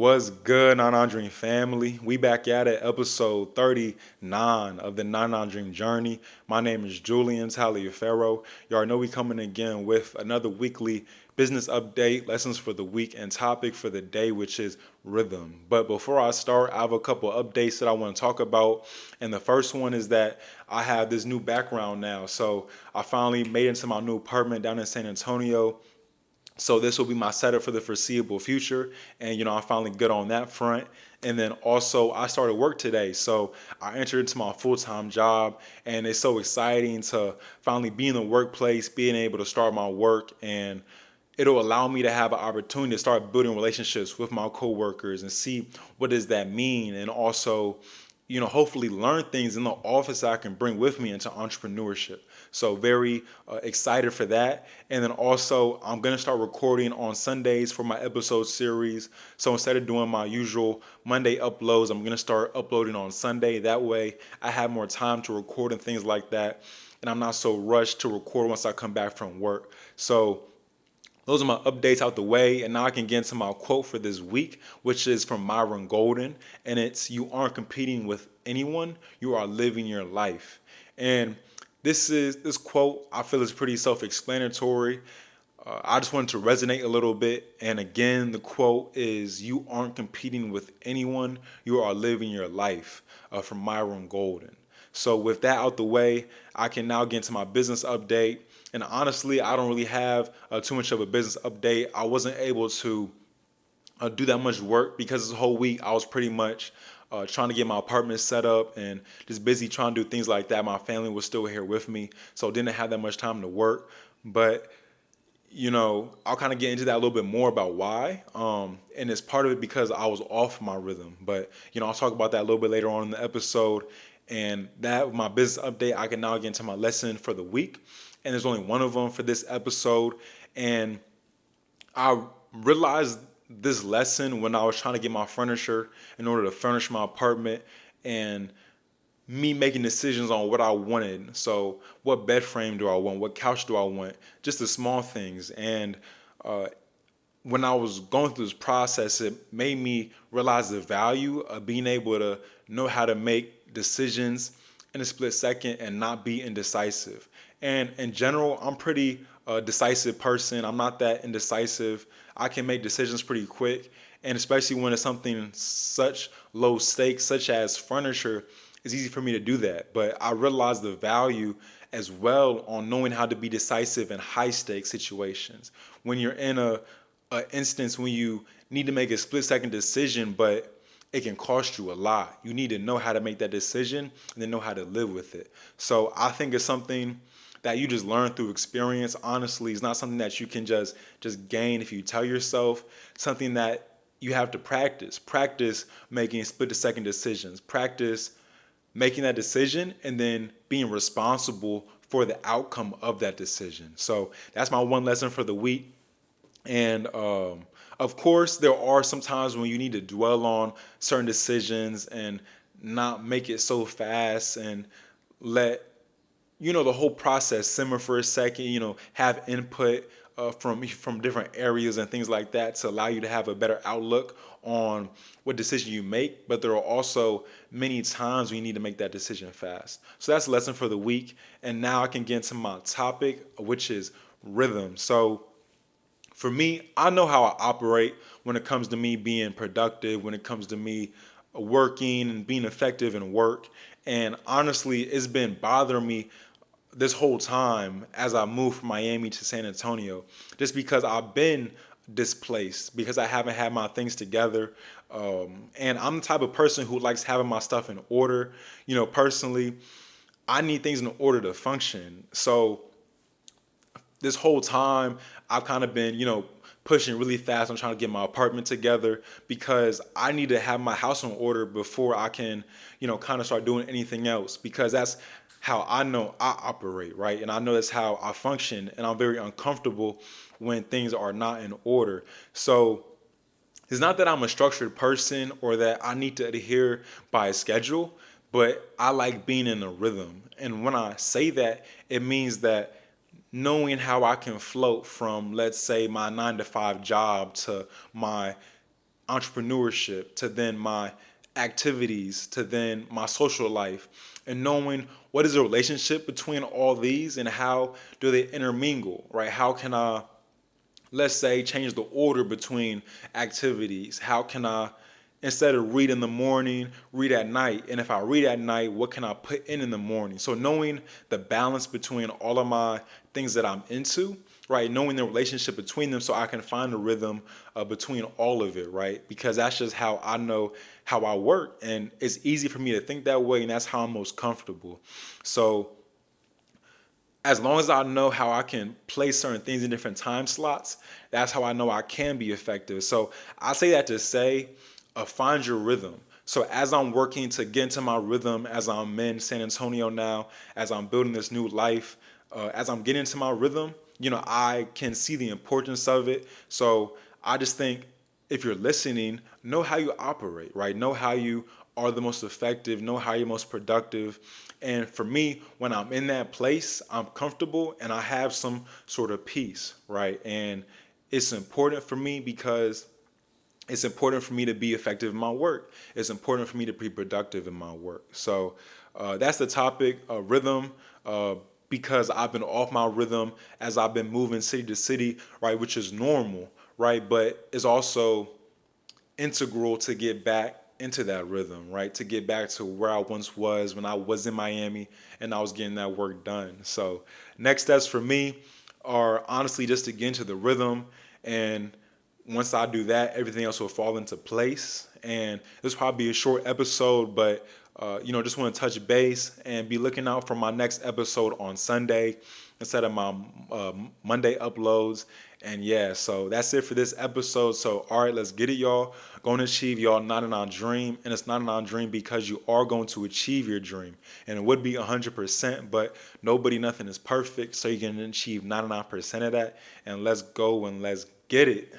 What's good, Non Dream family? We back at it, episode 39 of the Non Dream Journey. My name is Julian Taliaferro. You already know we coming again with another weekly business update, lessons for the week, and topic for the day, which is rhythm. But before I start, I have a couple updates that I want to talk about. And the first one is that I have this new background now. So I finally made it into my new apartment down in San Antonio. So this will be my setup for the foreseeable future. And, I'm finally good on that front. And then also I started work today. So I entered into my full-time job and it's so exciting to finally be in the workplace, being able to start my work, and it'll allow me to have an opportunity to start building relationships with my coworkers and see what does that mean, and also hopefully learn things in the office that I can bring with me into entrepreneurship. So very excited for that. And then also I'm going to start recording on Sundays for my episode series. So instead of doing my usual Monday uploads, I'm going to start uploading on Sunday. That way I have more time to record and things like that. And I'm not so rushed to record once I come back from work. So those are my updates out the way, and now I can get into my quote for this week, which is from Myron Golden, and it's, "You aren't competing with anyone, you are living your life." And this quote, I feel, is pretty self-explanatory. I just wanted to resonate a little bit, and again, the quote is, "You aren't competing with anyone, you are living your life," from Myron Golden. So with that out the way, I can now get into my business update. And honestly, I don't really have too much of a business update. I wasn't able to do that much work because this whole week I was pretty much trying to get my apartment set up and just busy trying to do things like that. My family was still here with me, so didn't have that much time to work. But I'll kind of get into that a little bit more about why. And it's part of it because I was off my rhythm. But, I'll talk about that a little bit later on in the episode. And that, my business update, I can now get into my lesson for the week. And there's only one of them for this episode. And I realized this lesson when I was trying to get my furniture in order to furnish my apartment, and me making decisions on what I wanted. So what bed frame do I want? What couch do I want? Just the small things. And when I was going through this process, it made me realize the value of being able to know how to make decisions in a split second and not be indecisive. And in general, I'm pretty decisive person. I'm not that indecisive. I can make decisions pretty quick. And especially when it's something such low stakes, such as furniture, it's easy for me to do that. But I realize the value as well on knowing how to be decisive in high stakes situations. When you're in a instance when you need to make a split second decision, but it can cost you a lot. You need to know how to make that decision and then know how to live with it. So I think it's something that you just learn through experience. Honestly, it's not something that you can just gain if you tell yourself. Something that you have to practice. Practice making split second decisions. Practice making that decision and then being responsible for the outcome of that decision. So that's my one lesson for the week. And of course, there are some times when you need to dwell on certain decisions and not make it so fast and let the whole process simmer for a second. Have input from different areas and things like that to allow you to have a better outlook on what decision you make. But there are also many times when you need to make that decision fast. So that's a lesson for the week. And now I can get into my topic, which is rhythm. So for me, I know how I operate when it comes to me being productive, when it comes to me working and being effective in work. And honestly, it's been bothering me this whole time as I moved from Miami to San Antonio, just because I've been displaced, because I haven't had my things together. And I'm the type of person who likes having my stuff in order. Personally, I need things in order to function. So this whole time I've kind of been, pushing really fast on trying to get my apartment together because I need to have my house in order before I can, kind of start doing anything else, because that's how I know I operate, right? And I know that's how I function, and I'm very uncomfortable when things are not in order. So it's not that I'm a structured person or that I need to adhere by a schedule, but I like being in a rhythm. And when I say that, it means that knowing how I can float from, let's say, my 9 to 5 job to my entrepreneurship to then my activities to then my social life, and knowing what is the relationship between all these and how do they intermingle, right? How can I, let's say, change the order between activities? How can I, instead of read in the morning, read at night? And if I read at night, what can I put in the morning? So knowing the balance between all of my things that I'm into, right? Knowing the relationship between them so I can find a rhythm between all of it, right? Because that's just how I know how I work. And it's easy for me to think that way, and that's how I'm most comfortable. So as long as I know how I can place certain things in different time slots, that's how I know I can be effective. So I say that to say, find your rhythm. So as I'm working to get into my rhythm, as I'm in San Antonio now, as I'm building this new life, as I'm getting into my rhythm, I can see the importance of it. So I just think if you're listening, know how you operate, right? Know how you are the most effective, know how you're most productive. And for me, when I'm in that place, I'm comfortable and I have some sort of peace, right? And it's important for me because it's important for me to be effective in my work. It's important for me to be productive in my work. So that's the topic, rhythm. Because I've been off my rhythm as I've been moving city to city, right, which is normal, right, but it's also integral to get back into that rhythm, right? To get back to where I once was when I was in Miami and I was getting that work done. So, next steps for me are honestly just to get into the rhythm. And once I do that, everything else will fall into place. And this will probably be a short episode, but just want to touch base and be looking out for my next episode on Sunday instead of my Monday uploads. And yeah, so that's it for this episode. So, all right, let's get it, y'all. Going to achieve y'all 99 dream. And it's 99 dream because you are going to achieve your dream. And it would be 100%, but nothing is perfect. So you can achieve 99% of that. And let's go and let's get it.